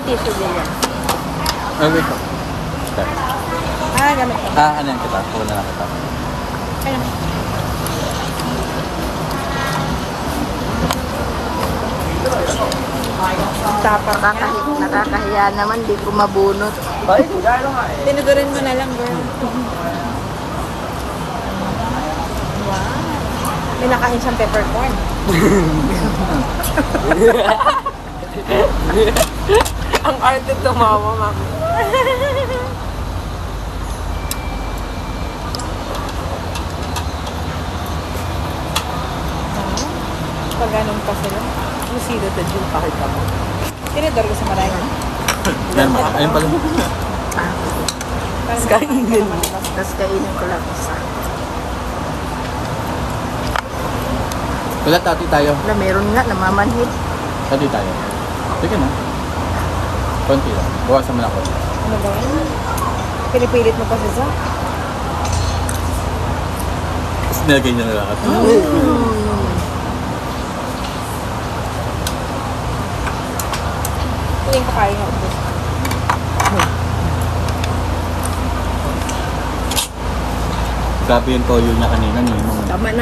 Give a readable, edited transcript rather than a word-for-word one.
tissue din yan. Okay po. Gamit ko. Ano yan kita? Kuha na lang kita. Ayun. Tapang Nakakahiya naman, di ko mabunot. Tinugurin mo na lang, girl. Wow. May nakain siyang peppercorn. Ang arte tumawa, mami. Pag ganun pa sila. Lucido to June, pakita mo. Tinidor ko sa maray. Yan, ayun pala. Tapos kainin mo. Tapos kainin ko lang isa. Wala, tati tayo. Wala, meron nga, namamanhid. Tati tayo. Sige na. Konti lang. Bukasan mo na ako. Ano ba yun? Pinipilit mo pa siya sa? Tapos nilagay niya na lang. Tingin ko kaya nga. Grabe yung toyo niya kanina. Tama na.